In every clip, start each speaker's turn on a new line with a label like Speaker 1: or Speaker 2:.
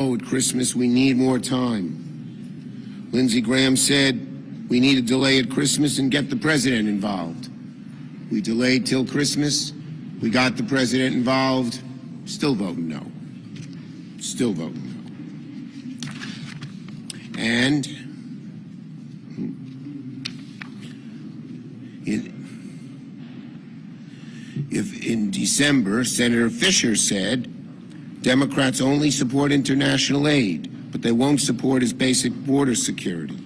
Speaker 1: At Christmas, we need more time. Lindsey Graham said we need a delay at Christmas and get the president involved. We delayed till Christmas. We got the president involved. Still voting no. Still voting no. And if in December, Senator Fisher said Democrats only support international aid, but they won't support his basic border security.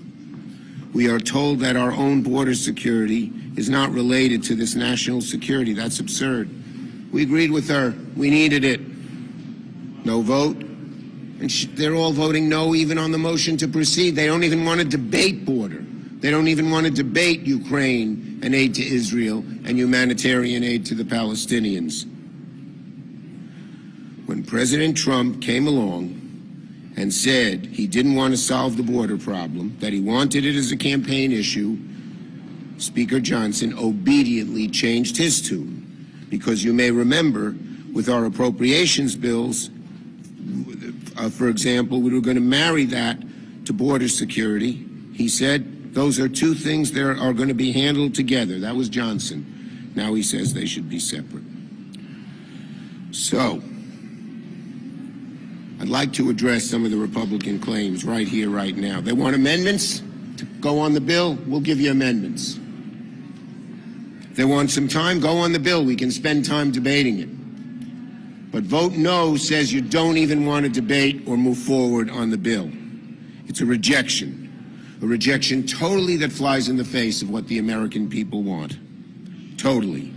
Speaker 1: We are told that our own border security is not related to this national security. That's absurd. We agreed with her. We needed it. No vote. And they're all voting no even on the motion to proceed. They don't even want to debate border. They don't even want to debate Ukraine and aid to Israel and humanitarian aid to the Palestinians. When President Trump came along and said he didn't want to solve the border problem, that he wanted it as a campaign issue, Speaker Johnson obediently changed his tune. Because you may remember, with our appropriations bills, for example, we were going to marry that to border security. He said those are two things that are going to be handled together. That was Johnson. Now he says they should be separate. So I'd like to address some of the Republican claims right here, right now. They want amendments to go on the bill. We'll give you amendments. If they want some time, go on the bill. We can spend time debating it. But vote no says you don't even want to debate or move forward on the bill. It's a rejection totally that flies in the face of what the American people want. Totally.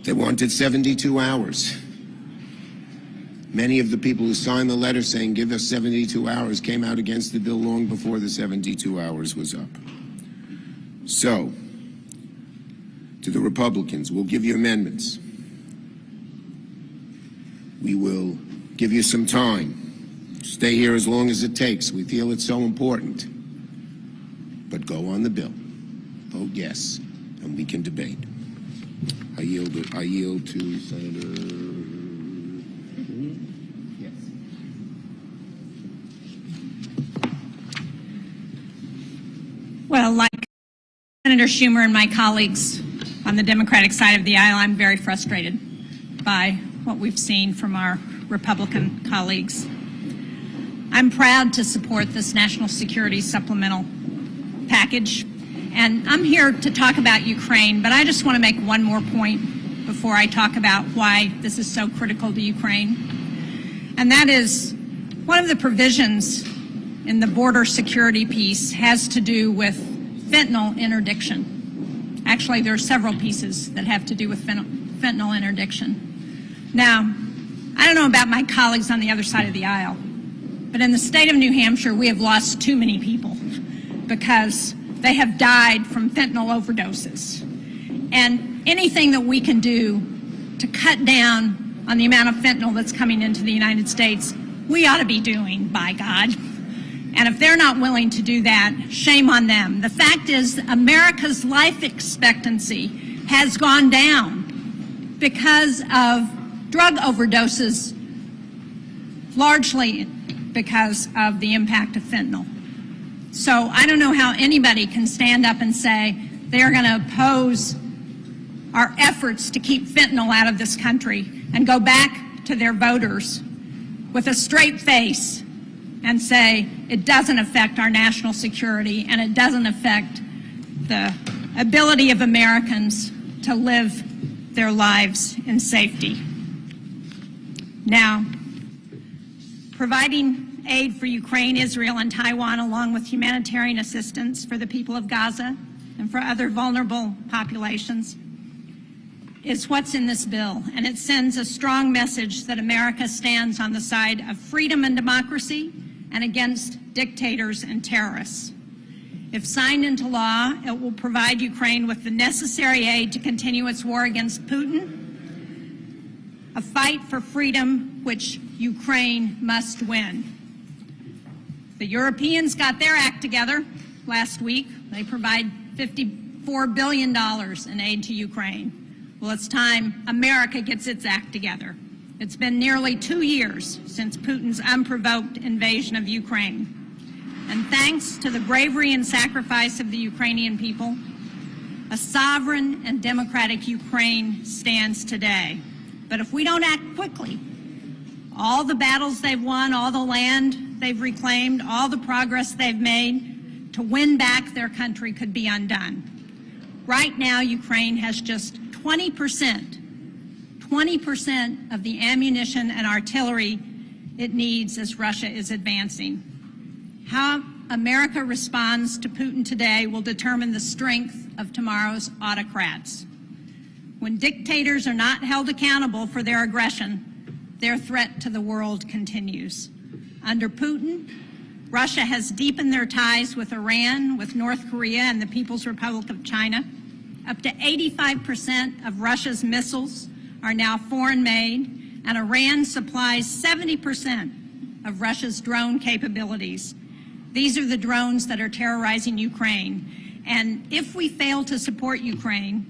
Speaker 1: They wanted 72 hours. Many of the people who signed the letter saying, give us 72 hours, came out against the bill long before the 72 hours was up. So, to the Republicans, we'll give you amendments. We will give you some time. Stay here as long as it takes. We feel it's so important. But go on the bill. Vote yes, and we can debate. I yield to Senator.
Speaker 2: Well, like Senator Schumer and my colleagues on the Democratic side of the aisle, I'm very frustrated by what we've seen from our Republican colleagues. I'm proud to support this national security supplemental package, and I'm here to talk about Ukraine, but I just want to make one more point before I talk about why this is so critical to Ukraine, and that is one of the provisions in the border security piece has to do with fentanyl interdiction. Actually, there are several pieces that have to do with fentanyl interdiction. Now, I don't know about my colleagues on the other side of the aisle, but in the state of New Hampshire, we have lost too many people because they have died from fentanyl overdoses. And anything that we can do to cut down on the amount of fentanyl that's coming into the United States, we ought to be doing, by God. And if they're not willing to do that, shame on them. The fact is, America's life expectancy has gone down because of drug overdoses, largely because of the impact of fentanyl. So I don't know how anybody can stand up and say they're going to oppose our efforts to keep fentanyl out of this country and go back to their voters with a straight face and say it doesn't affect our national security and it doesn't affect the ability of Americans to live their lives in safety. Now, providing aid for Ukraine, Israel, and Taiwan, along with humanitarian assistance for the people of Gaza and for other vulnerable populations, is what's in this bill, and it sends a strong message that America stands on the side of freedom and democracy and against dictators and terrorists. If signed into law, it will provide Ukraine with the necessary aid to continue its war against Putin, a fight for freedom which Ukraine must win. The Europeans got their act together last week. They provide $54 billion in aid to Ukraine. Well, it's time America gets its act together. It's been nearly 2 years since Putin's unprovoked invasion of Ukraine. And thanks to the bravery and sacrifice of the Ukrainian people, a sovereign and democratic Ukraine stands today. But if we don't act quickly, all the battles they've won, all the land they've reclaimed, all the progress they've made to win back their country could be undone. Right now, Ukraine has just 20% of the ammunition and artillery it needs as Russia is advancing. How America responds to Putin today will determine the strength of tomorrow's autocrats. When dictators are not held accountable for their aggression, their threat to the world continues. Under Putin, Russia has deepened their ties with Iran, with North Korea, and the People's Republic of China. Up to 85% of Russia's missiles are now foreign-made, and Iran supplies 70% of Russia's drone capabilities. These are the drones that are terrorizing Ukraine. And if we fail to support Ukraine,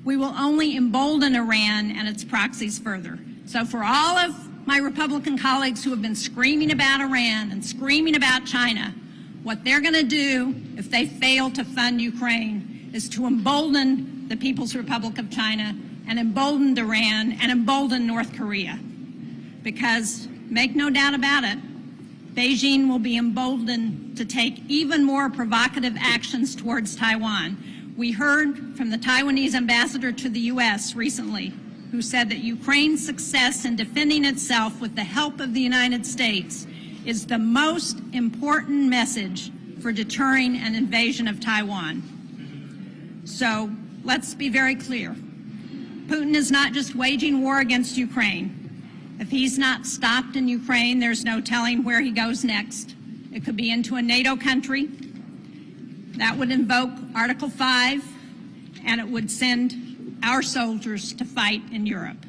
Speaker 2: we will only embolden Iran and its proxies further. So for all of my Republican colleagues who have been screaming about Iran and screaming about China, what they're going to do if they fail to fund Ukraine is to embolden the People's Republic of China and embolden Iran and embolden North Korea. Because, make no doubt about it, Beijing will be emboldened to take even more provocative actions towards Taiwan. We heard from the Taiwanese ambassador to the U.S. recently, who said that Ukraine's success in defending itself with the help of the United States is the most important message for deterring an invasion of Taiwan. So let's be very clear. Putin is not just waging war against Ukraine. If he's not stopped in Ukraine, there's no telling where he goes next. It could be into a NATO country. That would invoke Article 5, and it would send our soldiers to fight in Europe.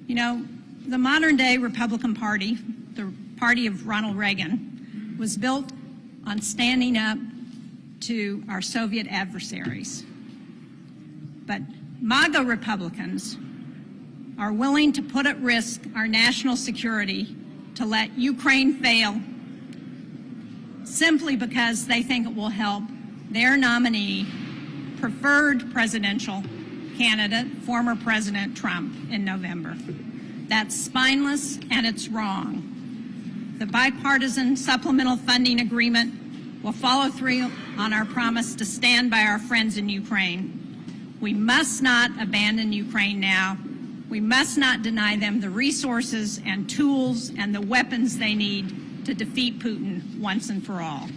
Speaker 2: You know, the modern-day Republican Party, the party of Ronald Reagan, was built on standing up to our Soviet adversaries. But MAGA Republicans are willing to put at risk our national security to let Ukraine fail simply because they think it will help their nominee, preferred presidential candidate, former President Trump, in November. That's spineless and it's wrong. The bipartisan supplemental funding agreement will follow through on our promise to stand by our friends in Ukraine. We must not abandon Ukraine now. We must not deny them the resources and tools and the weapons they need to defeat Putin once and for all.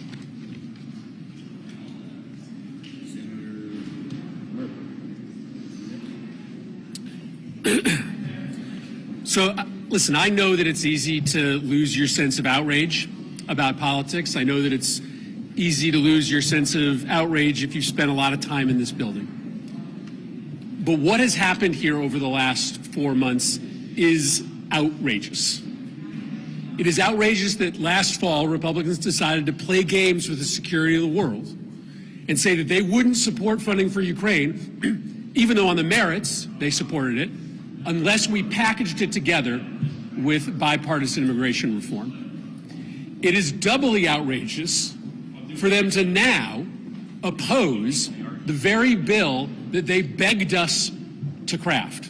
Speaker 3: So, listen, I know that it's easy to lose your sense of outrage about politics. I know that it's easy to lose your sense of outrage if you've spent a lot of time in this building. But what has happened here over the last 4 months is outrageous. It is outrageous that last fall Republicans decided to play games with the security of the world and say that they wouldn't support funding for Ukraine, even though on the merits they supported it, unless we packaged it together with bipartisan immigration reform. It is doubly outrageous for them to now oppose the very bill that they begged us to craft.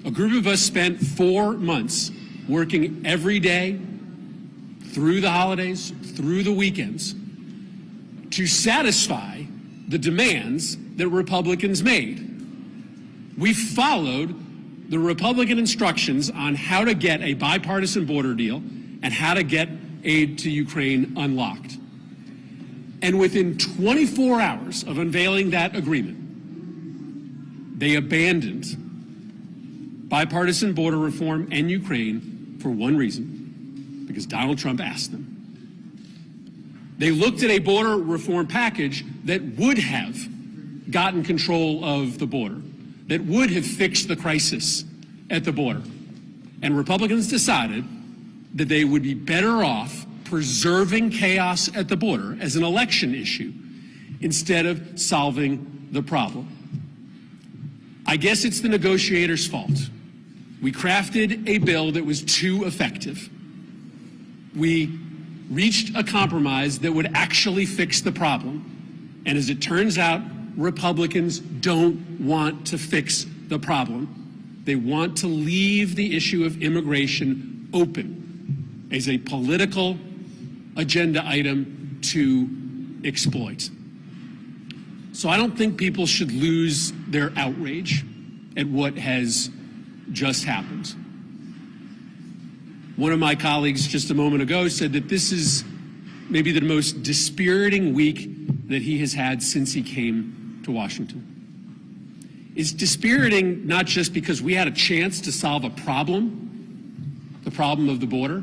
Speaker 3: A group of us spent 4 months working every day, through the holidays, through the weekends, to satisfy the demands that Republicans made. We followed the Republican instructions on how to get a bipartisan border deal and how to get aid to Ukraine unlocked. And within 24 hours of unveiling that agreement, they abandoned bipartisan border reform and Ukraine for one reason, because Donald Trump asked them. They looked at a border reform package that would have gotten control of the border, that would have fixed the crisis at the border. And Republicans decided that they would be better off preserving chaos at the border as an election issue instead of solving the problem. I guess it's the negotiators' fault. We crafted a bill that was too effective. We reached a compromise that would actually fix the problem. And as it turns out, Republicans don't want to fix the problem. They want to leave the issue of immigration open as a political agenda item to exploit. So I don't think people should lose their outrage at what has just happened. One of my colleagues just a moment ago said that this is maybe the most dispiriting week that he has had since he came to Washington. It's dispiriting not just because we had a chance to solve a problem, the problem of the border.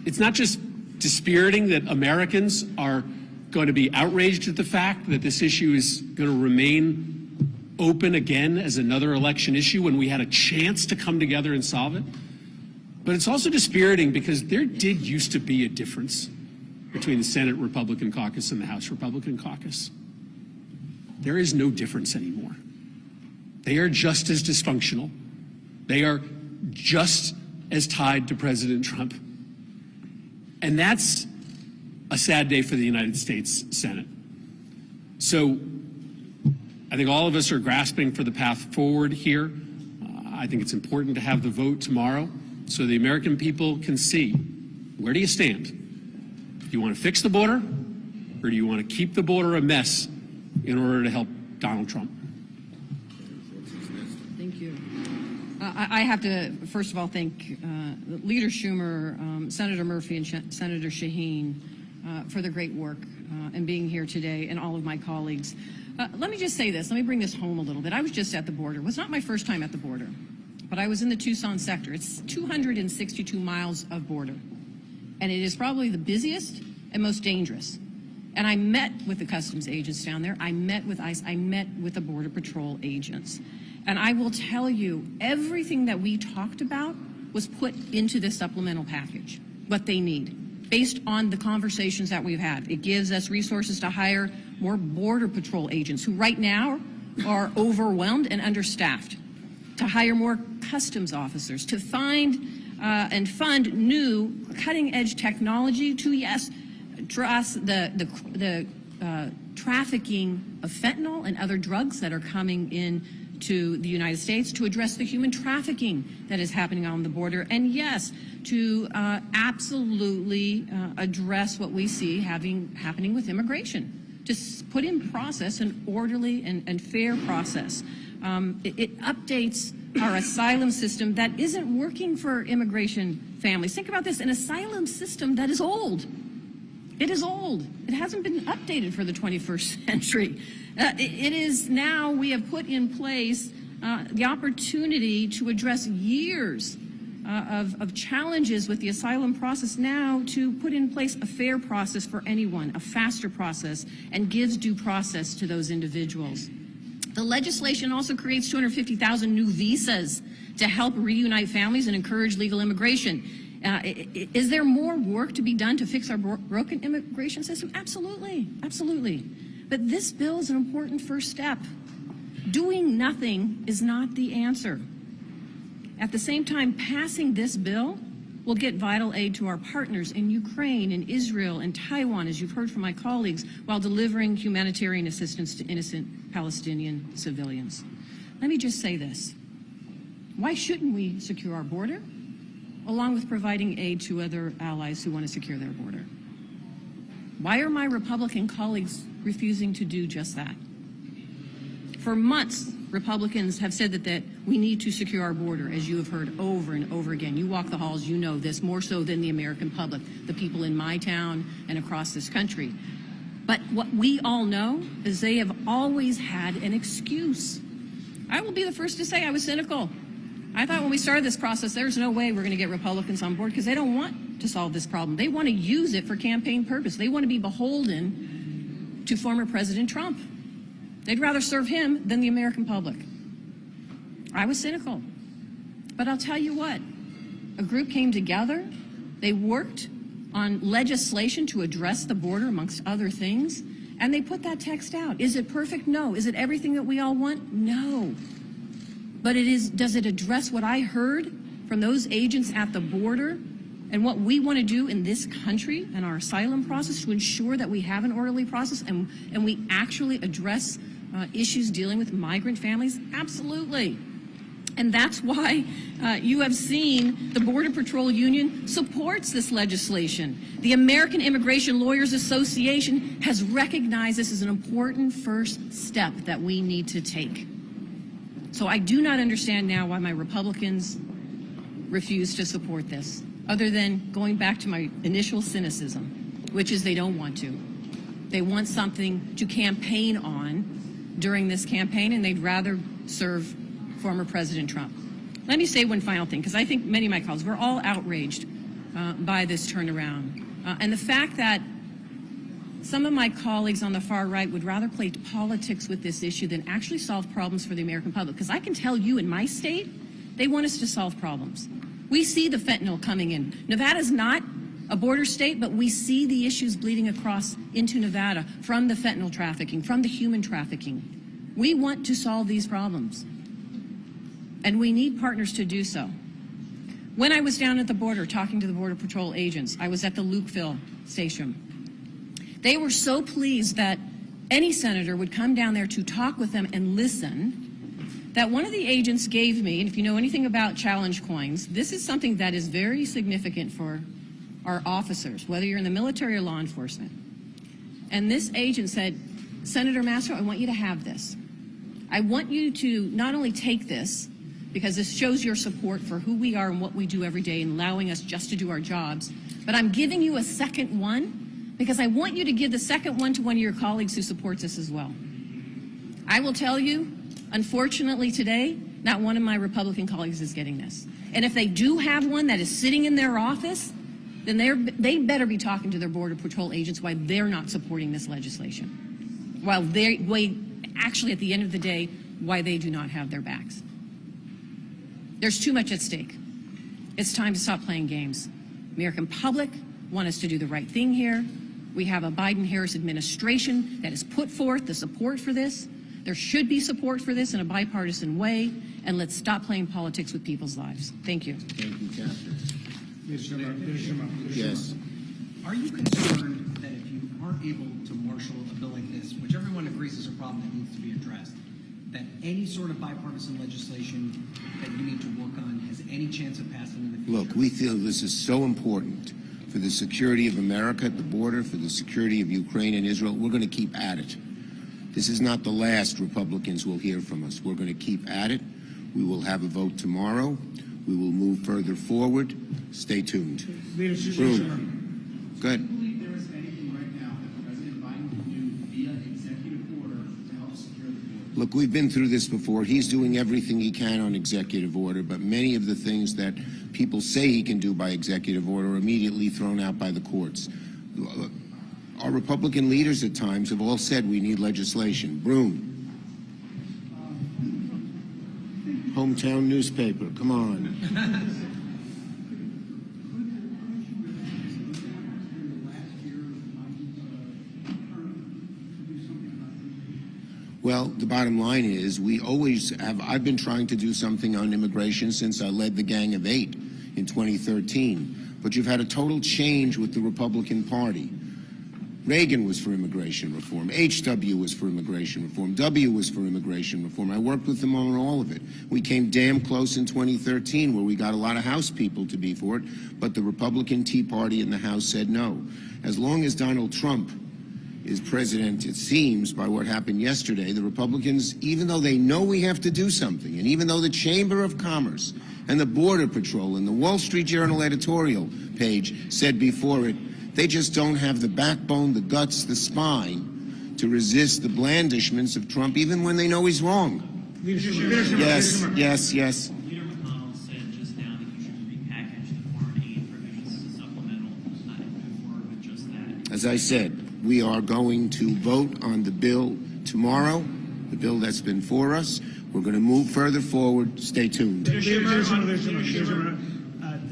Speaker 3: It's not just dispiriting that Americans are going to be outraged at the fact that this issue is going to remain open again as another election issue when we had a chance to come together and solve it. But it's also dispiriting because there did used to be a difference between the Senate Republican caucus and the House Republican caucus. There is no difference anymore. They are just as dysfunctional. They are just as tied to President Trump. And that's a sad day for the United States Senate. So I think all of us are grasping for the path forward here. I think it's important to have the vote tomorrow so the American people can see, where do you stand? Do you want to fix the border, or do you want to keep the border a mess in order to help Donald Trump?
Speaker 4: Thank you. I have to, first of all, thank Leader Schumer, Senator Murphy, and Senator Shaheen for their great work and being here today, and all of my colleagues. Let me just say this. Let me bring this home a little bit. I was just at the border. It was not my first time at the border, but I was in the Tucson sector. It's 262 miles of border, and it is probably the busiest and most dangerous. And I met with the customs agents down there. I met with ICE. I met with the Border Patrol agents. And I will tell you, everything that we talked about was put into this supplemental package, what they need, based on the conversations that we've had. It gives us resources to hire more Border Patrol agents who right now are overwhelmed and understaffed, to hire more customs officers, to find and fund new cutting-edge technology to, yes, address the trafficking of fentanyl and other drugs that are coming in to the United States, to address the human trafficking that is happening on the border, and yes, to absolutely address what we see happening with immigration, to put in process an orderly and fair process. It updates our asylum system that isn't working for immigration families. Think about this, an asylum system that is old. It is old. It hasn't been updated for the 21st century. It is now, we have put in place the opportunity to address years of challenges with the asylum process, now to put in place a fair process for anyone, a faster process, and gives due process to those individuals. The legislation also creates 250,000 new visas to help reunite families and encourage legal immigration. Is there more work to be done to fix our broken immigration system? Absolutely, absolutely. But this bill is an important first step. Doing nothing is not the answer. At the same time, passing this bill will get vital aid to our partners in Ukraine, in Israel, and Taiwan, as you've heard from my colleagues, while delivering humanitarian assistance to innocent Palestinian civilians. Let me just say this. Why shouldn't we secure our border, along with providing aid to other allies who want to secure their border? Why are my Republican colleagues refusing to do just that? For months, Republicans have said that we need to secure our border, as you have heard over and over again. You walk the halls, you know this, more so than the American public, the people in my town and across this country. But what we all know is they have always had an excuse. I will be the first to say I was cynical. I thought when we started this process, there's no way we're going to get Republicans on board because they don't want to solve this problem. They want to use it for campaign purpose. They want to be beholden to former President Trump. They'd rather serve him than the American public. I was cynical. But I'll tell you what, a group came together. They worked on legislation to address the border, amongst other things, and they put that text out. Is it perfect? No. Is it everything that we all want? No. but does it address what I heard from those agents at the border and what we want to do in this country and our asylum process to ensure that we have an orderly process and we actually address issues dealing with migrant families? Absolutely. And that's why you have seen the Border Patrol Union supports this legislation. The American Immigration Lawyers Association has recognized this as an important first step that we need to take. So I do not understand now why my Republicans refuse to support this, other than going back to my initial cynicism, which is they don't want to. They want something to campaign on during this campaign, and they'd rather serve former President Trump. Let me say one final thing, because I think many of my colleagues, we're all outraged by this turnaround. And the fact that some of my colleagues on the far right would rather play politics with this issue than actually solve problems for the American public. Because I can tell you in my state, they want us to solve problems. We see the fentanyl coming in. Nevada's not a border state, but we see the issues bleeding across into Nevada from the fentanyl trafficking, from the human trafficking. We want to solve these problems, and we need partners to do so. When I was down at the border talking to the Border Patrol agents, I was at the Lukeville station. They were so pleased that any senator would come down there to talk with them and listen that one of the agents gave me, and if you know anything about challenge coins, this is something that is very significant for our officers, whether you're in the military or law enforcement. And this agent said, Senator Mastro, I want you to have this. I want you to not only take this, because this shows your support for who we are and what we do every day and allowing us just to do our jobs, but I'm giving you a second one because I want you to give the second one to one of your colleagues who supports us as well. I will tell you, unfortunately today, not one of my Republican colleagues is getting this. And if they do have one that is sitting in their office, then they better be talking to their Border Patrol agents why they're not supporting this legislation. Actually, at the end of the day, why they do not have their backs. There's too much at stake. It's time to stop playing games. American public want us to do the right thing here. We have a Biden-Harris administration that has put forth the support for this. There should be support for this in a bipartisan way, and let's stop playing politics with people's lives. Thank you.
Speaker 1: Thank you, Catherine.
Speaker 5: Mr.
Speaker 1: Yes.
Speaker 5: Are you concerned that if you aren't able to marshal a bill like this, which everyone agrees is a problem that needs to be addressed, that any sort of bipartisan legislation that you need to work on has any chance of passing in the future?
Speaker 1: Look, we feel this is so important for the security of America at the border, for the security of Ukraine and Israel. We're going to keep at it. This is not the last Republicans will hear from us. We're going to keep at it. We will have a vote tomorrow. We will move further forward. Stay tuned. Room. Good.
Speaker 6: Do you believe there is anything right now that President Biden can do via executive order to help secure the border?
Speaker 1: Look, we've been through this before. He's doing everything he can on executive order, but many of the things that people say he can do by executive order are immediately thrown out by the courts. Our Republican leaders at times have all said we need legislation. Broom. Hometown newspaper, come on. Well, the bottom line is we always have, I've been trying to do something on immigration since I led the Gang of Eight in 2013. But you've had a total change with the Republican Party. Reagan was for immigration reform. H.W. was for immigration reform. W. was for immigration reform. I worked with them on all of it. We came damn close in 2013 where we got a lot of House people to be for it, but the Republican Tea Party in the House said no. As long as Donald Trump is president, it seems, by what happened yesterday, the Republicans, even though they know we have to do something, and even though the Chamber of Commerce and the Border Patrol and the Wall Street Journal editorial page said before it, they just don't have the backbone, the guts, the spine to resist the blandishments of Trump, even when they know he's wrong. Yes.
Speaker 7: Leader McConnell said just now that you should repackage the foreign aid provisions as a supplemental, not move forward with just that.
Speaker 1: As I said, we are going to vote on the bill tomorrow, the bill that's been for us. We're going to move further forward. Stay tuned.
Speaker 8: The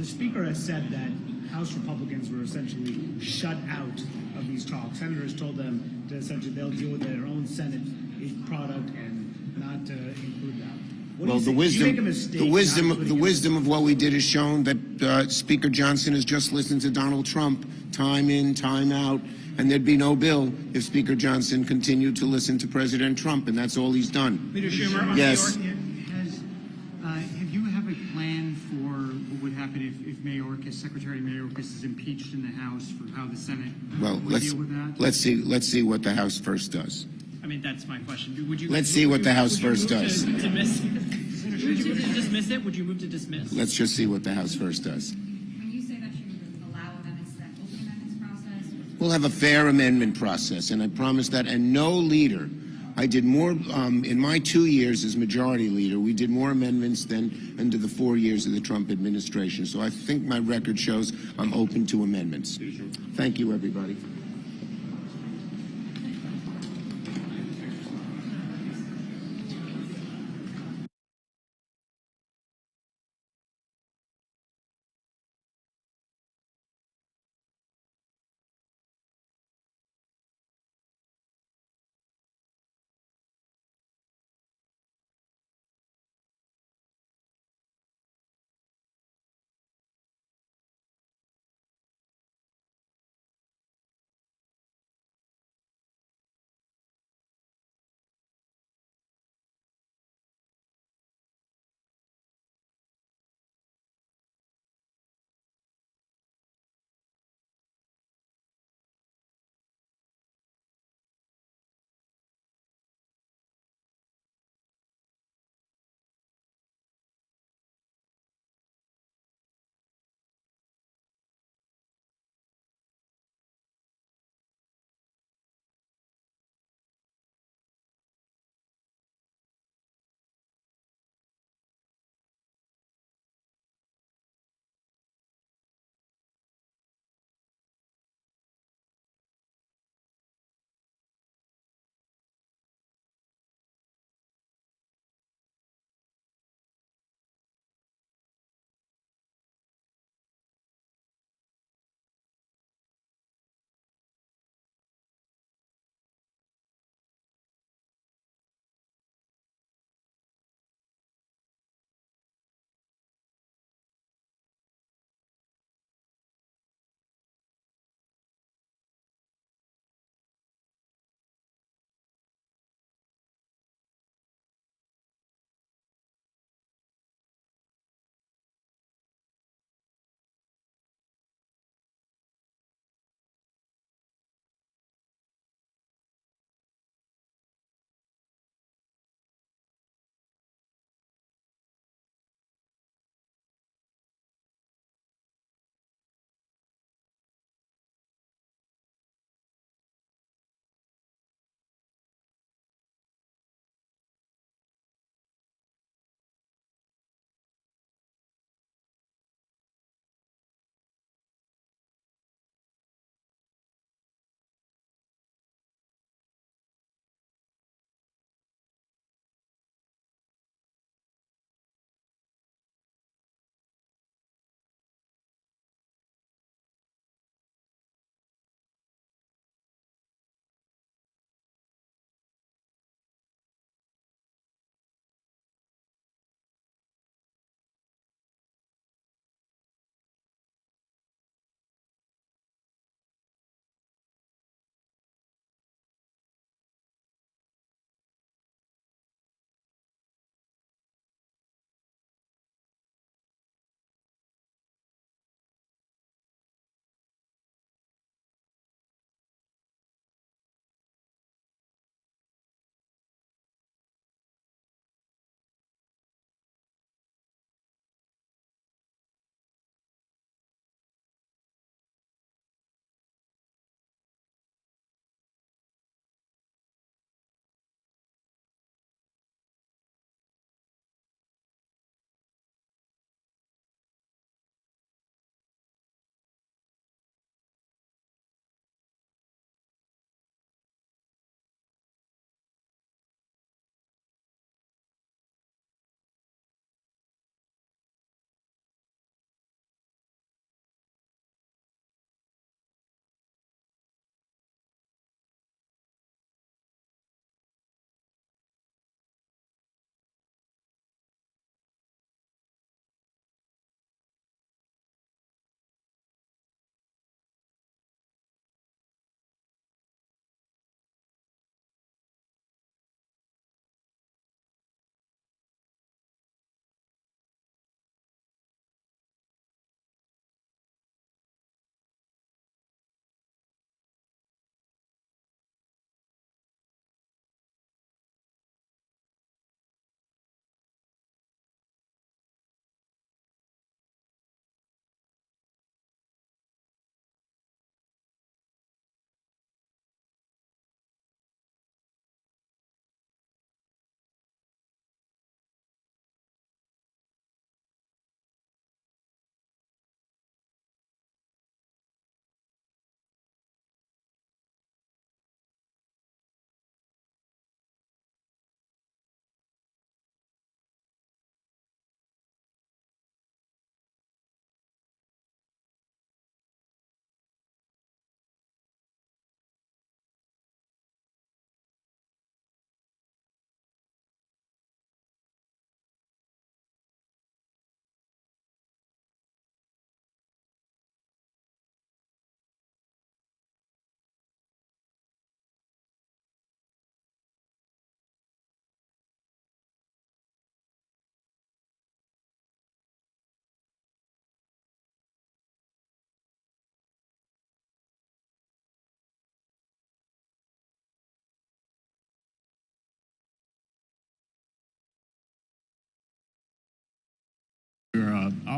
Speaker 8: Speaker has said that House Republicans were essentially shut out of these talks. Senators told them that essentially they'll deal with their own Senate product and not include that.
Speaker 1: Well,
Speaker 8: do you think? Did you make a mistake not putting
Speaker 1: the
Speaker 8: it-
Speaker 1: wisdom of what we did has shown that Speaker Johnson has just listened to Donald Trump time in, time out, and there'd be no bill if Speaker Johnson continued to listen to President Trump, and that's all he's done.
Speaker 9: Leader Schumer, on
Speaker 1: Yes.
Speaker 9: Mayorkas, have you have a plan for what would happen if Mayorkas, Secretary Mayorkas, is impeached in the House for how the Senate
Speaker 1: Well,
Speaker 9: would deal with that?
Speaker 1: let's see what the House first does.
Speaker 7: I mean, that's my question. Would you?
Speaker 1: Let's see what the House
Speaker 7: would you
Speaker 1: first
Speaker 7: move
Speaker 1: does.
Speaker 7: To dismiss? Would you move to dismiss it? Would you move to dismiss?
Speaker 1: Let's just see what the House first does.
Speaker 10: When you say that you would allow amendments, that open amendments process?
Speaker 1: We'll have a fair amendment process, and I promise that. And no leader, I did more in my 2 years as majority leader. We did more amendments than under the 4 years of the Trump administration. So I think my record shows I'm open to amendments. Thank you, everybody.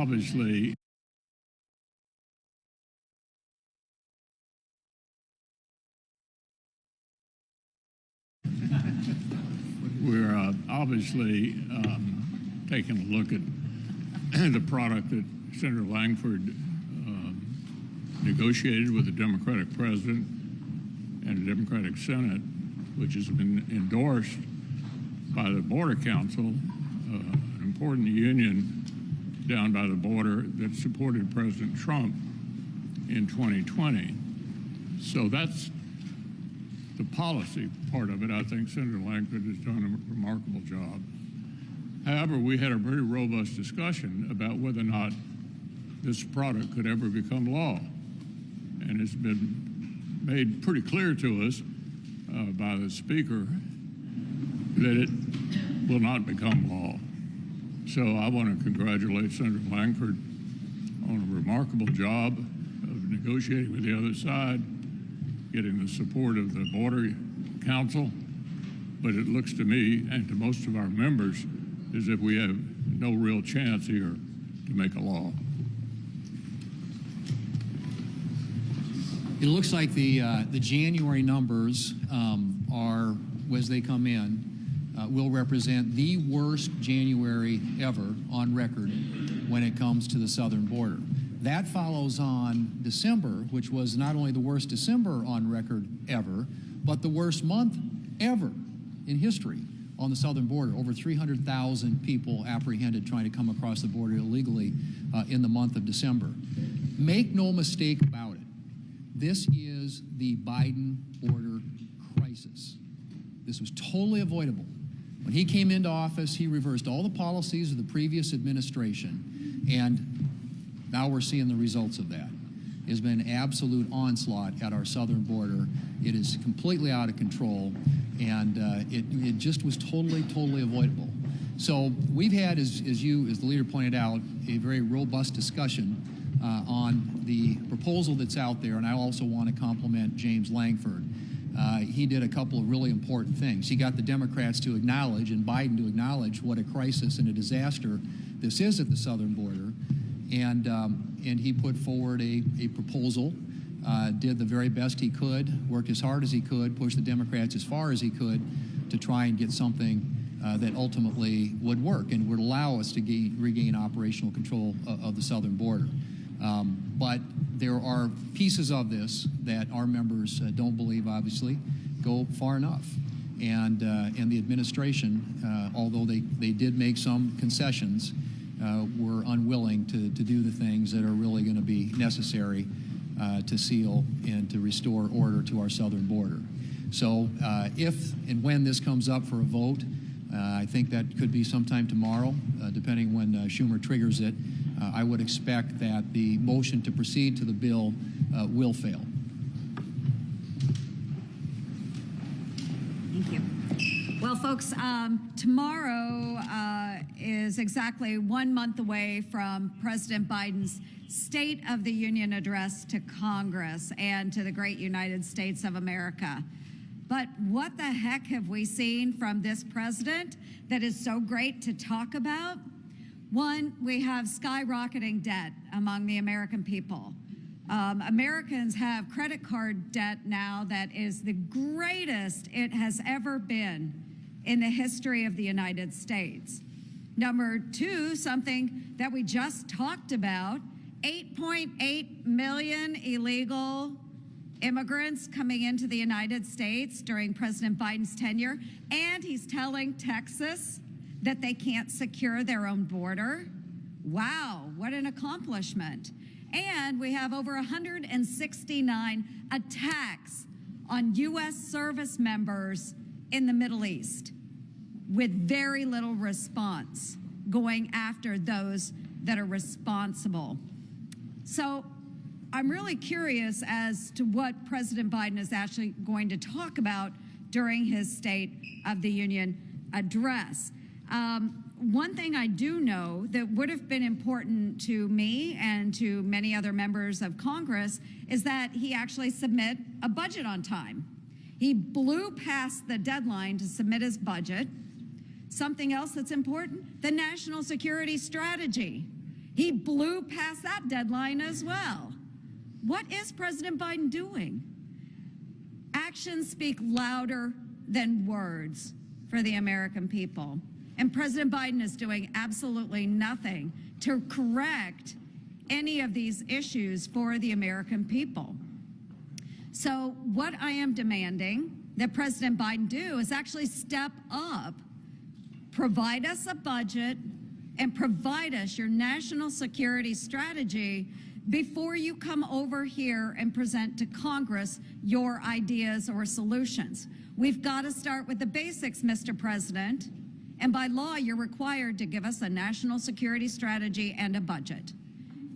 Speaker 11: obviously taking a look at the product that Senator Langford negotiated with the Democratic president and the Democratic Senate, which has been endorsed by the Border Council, an important union down by the border that supported President Trump in 2020. So that's the policy part of it. I think Senator Langford has done a remarkable job. However, we had a very robust discussion about whether or not this product could ever become law. And it's been made pretty clear to us by the Speaker that it will not become law. So I want to congratulate Senator Langford on a remarkable job of negotiating with the other side, getting the support of the Border Council. But it looks to me and to most of our members as if we have no real chance here to make a law.
Speaker 12: It looks like the January numbers are, as they come in, will represent the worst January ever on record when it comes to the southern border. That follows on December, which was not only the worst December on record ever, but the worst month ever in history on the southern border. Over 300,000 people apprehended trying to come across the border illegally in the month of December. Make no mistake about it. This is the Biden border crisis. This was totally avoidable. When he came into office, he reversed all the policies of the previous administration, and now we're seeing the results of that. It has been absolute onslaught at our southern border. It is completely out of control, and it just was totally avoidable. So we've had, as the leader pointed out, a very robust discussion on the proposal that's out there, and I also want to compliment James Langford. He did a couple of really important things. He got the Democrats to acknowledge, and Biden to acknowledge, what a crisis and a disaster this is at the southern border, and he put forward a proposal, did the very best he could, worked as hard as he could, pushed the Democrats as far as he could to try and get something that ultimately would work and would allow us to regain operational control of the southern border. But there are pieces of this that our members don't believe, obviously, go far enough. And the administration, although they did make some concessions, were unwilling to do the things that are really going to be necessary to seal and to restore order to our southern border. So if and when this comes up for a vote, I think that could be sometime tomorrow, depending when Schumer triggers it. I would expect that the motion to proceed to the bill will fail.
Speaker 13: Thank you. Well, folks, tomorrow is exactly 1 month away from President Biden's State of the Union address to Congress and to the great United States of America. But what the heck have we seen from this president that is so great to talk about? One, we have skyrocketing debt among the American people. Americans have credit card debt now that is the greatest it has ever been in the history of the United States. Number two, something that we just talked about, 8.8 million illegal immigrants coming into the United States during President Biden's tenure, and he's telling Texas that they can't secure their own border. Wow, what an accomplishment. And we have over 169 attacks on U.S. service members in the Middle East with very little response going after those that are responsible. So I'm really curious as to what President Biden is actually going to talk about during his State of the Union address. One thing I do know that would have been important to me and to many other members of Congress is that he actually submit a budget on time. He blew past the deadline to submit his budget. Something else that's important, the national security strategy. He blew past that deadline as well. What is President Biden doing? Actions speak louder than words for the American people. And President Biden is doing absolutely nothing to correct any of these issues for the American people. So what I am demanding that President Biden do is actually step up, provide us a budget, and provide us your national security strategy before you come over here and present to Congress your ideas or solutions. We've got to start with the basics, Mr. President. And by law, you're required to give us a national security strategy and a budget.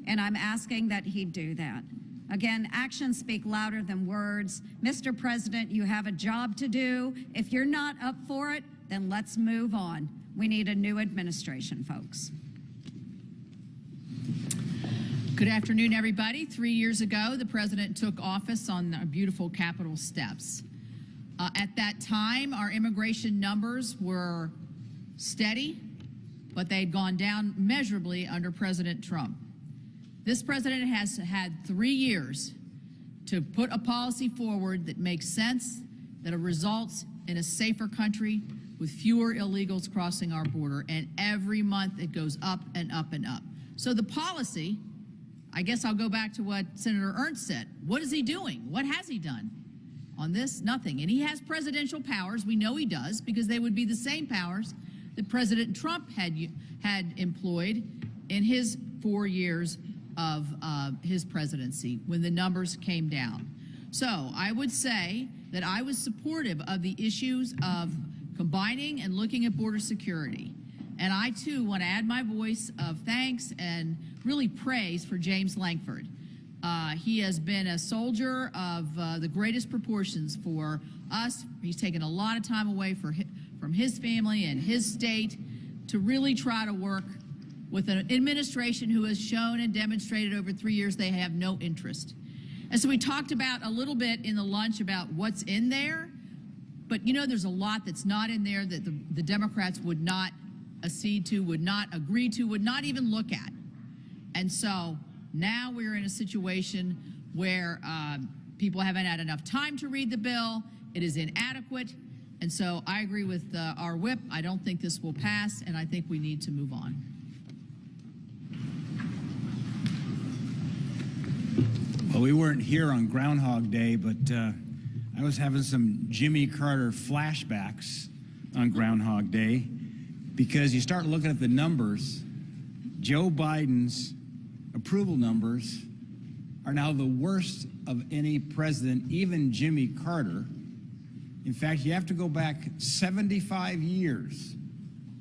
Speaker 13: And I'm asking that he do that. Again, actions speak louder than words. Mr. President, you have a job to do. If you're not up for it, then let's move on. We need a new administration, folks.
Speaker 14: Good afternoon, everybody. 3 years ago, the president took office on the beautiful Capitol steps. At that time, our immigration numbers were steady, but they had gone down measurably under President Trump. This president has had 3 years to put a policy forward that makes sense, that results in a safer country with fewer illegals crossing our border, and every month it goes up and up and up. So the policy, I guess I'll go back to what Senator Ernst said. What is he doing? What has he done? On this, nothing. And he has presidential powers. We know he does, because they would be the same powers that President Trump had employed in his 4 years of his presidency when the numbers came down. So I would say that I was supportive of the issues of combining and looking at border security. And I, too, want to add my voice of thanks and really praise for James Lankford. He has been a soldier of the greatest proportions for us. He's taken a lot of time away from his family and his state to really try to work with an administration who has shown and demonstrated over 3 years they have no interest. And so we talked about a little bit in the lunch about what's in there, but you know there's a lot that's not in there that the Democrats would not accede to, would not agree to, would not even look at. And so now we're in a situation where people haven't had enough time to read the bill. It is inadequate. And so I agree with our whip. I don't think this will pass, and I think we need to move on.
Speaker 15: Well, we weren't here on Groundhog Day, but I was having some Jimmy Carter flashbacks on Groundhog Day, because you start looking at the numbers. Joe Biden's approval numbers are now the worst of any president, even Jimmy Carter. In fact, you have to go back 75 years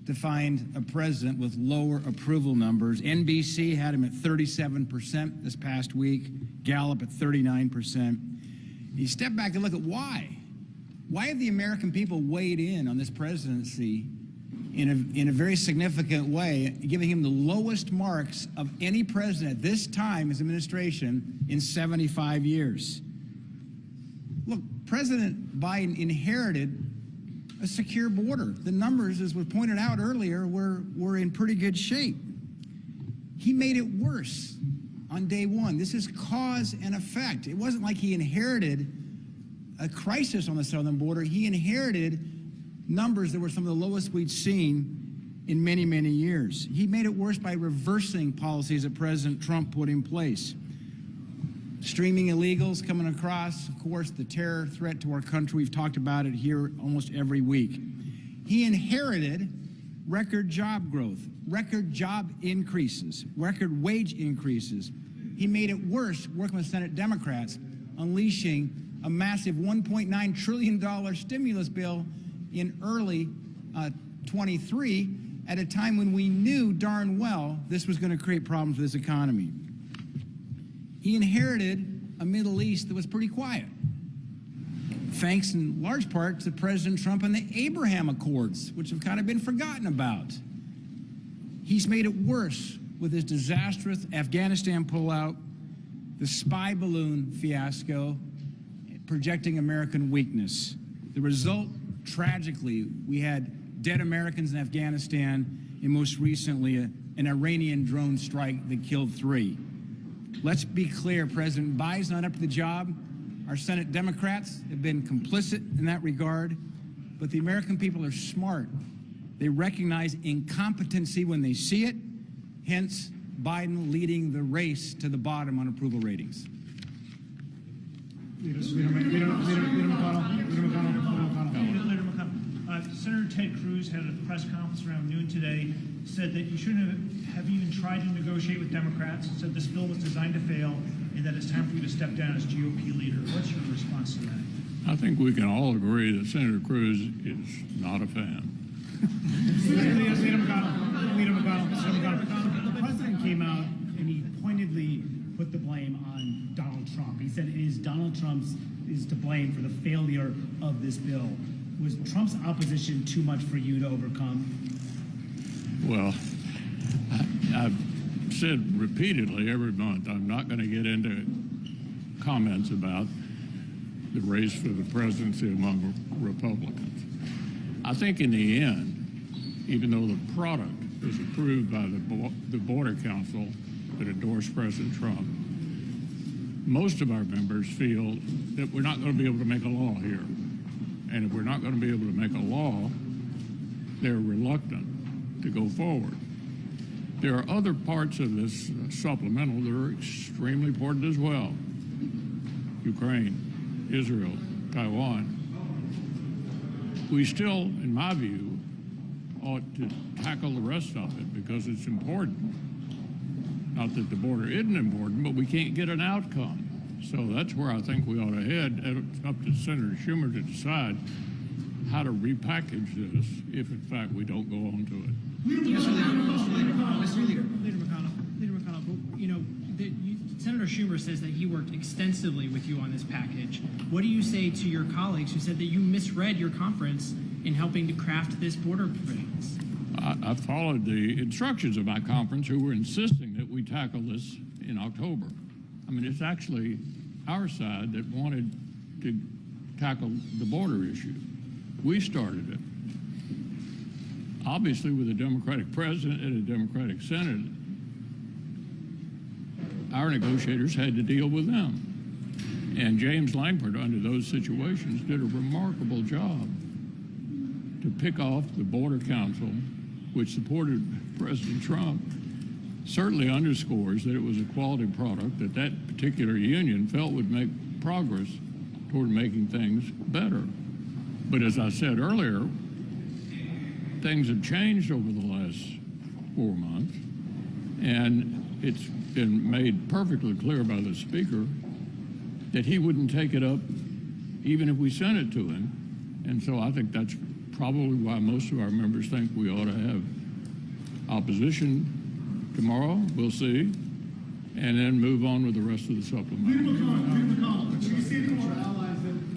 Speaker 15: to find a president with lower approval numbers. NBC had him at 37% this past week, Gallup at 39%. You step back and look at why. Why have the American people weighed in on this presidency in a very significant way, giving him the lowest marks of any president at this time, his administration, in 75 years? Look, President Biden inherited a secure border. The numbers, as was pointed out earlier, were in pretty good shape. He made it worse on day one. This is cause and effect. It wasn't like he inherited a crisis on the southern border. He inherited numbers that were some of the lowest we'd seen in many, many years. He made it worse by reversing policies that President Trump put in place. Streaming illegals coming across, of course, the terror threat to our country. We've talked about it here almost every week. He inherited record job growth, record job increases, record wage increases. He made it worse working with Senate Democrats, unleashing a massive $1.9 trillion stimulus bill in early 23 at a time when we knew darn well this was going to create problems for this economy. He inherited a Middle East that was pretty quiet, thanks in large part to President Trump and the Abraham Accords, which have kind of been forgotten about. He's made it worse with his disastrous Afghanistan pullout, the spy balloon fiasco, projecting American weakness. The result, tragically, we had dead Americans in Afghanistan, and most recently an Iranian drone strike that killed 3. Let's be clear, President Biden's not up to the job. Our Senate Democrats have been complicit in that regard, but the American people are smart. They recognize incompetency when they see it, hence Biden leading the race to the bottom on approval ratings.
Speaker 8: Senator Ted Cruz had a press conference around noon today, said that you shouldn't have even tried to negotiate with Democrats, said this bill was designed to fail, and that it's time for you to step down as GOP leader. What's your response to that?
Speaker 11: I think we can all agree that Senator Cruz is not a fan.
Speaker 8: Leader McConnell. The president came out and he pointedly put the blame on Donald Trump. He said it is Donald Trump's is to blame for the failure of this bill. Was Trump's opposition too much for you to overcome?
Speaker 11: Well, I've said repeatedly every month I'm not going to get into comments about the race for the presidency among Republicans. I think in the end, even though the product was approved by the Border Council that endorsed President Trump, most of our members feel that we're not going to be able to make a law here. And if we're not going to be able to make a law, they're reluctant to go forward. There are other parts of this supplemental that are extremely important as well. Ukraine, Israel, Taiwan. We still, in my view, ought to tackle the rest of it because it's important. Not that the border isn't important, but we can't get an outcome. So that's where I think we ought to head. It's up to Senator Schumer to decide how to repackage this if, in fact, we don't go on to it.
Speaker 5: Leader McConnell, you know, Senator Schumer says that he worked extensively with you on this package. What do you say to your colleagues who said that you misread your conference in helping to craft this border provisions?
Speaker 11: I followed the instructions of my conference, who were insisting that we tackle this in October. I mean, it's actually our side that wanted to tackle the border issue. We started it. Obviously, with a Democratic president and a Democratic Senate, our negotiators had to deal with them. And James Langford, under those situations, did a remarkable job to pick off the Border Council, which supported President Trump. Certainly underscores that it was a quality product that that particular union felt would make progress toward making things better. But as I said earlier, things have changed over the last 4 months, and it's been made perfectly clear by the Speaker that he wouldn't take it up even if we sent it to him. And so I think that's probably why most of our members think we ought to have opposition tomorrow, we'll see, and then move on with the rest of the supplement.
Speaker 8: Leader McConnell, do you see our allies that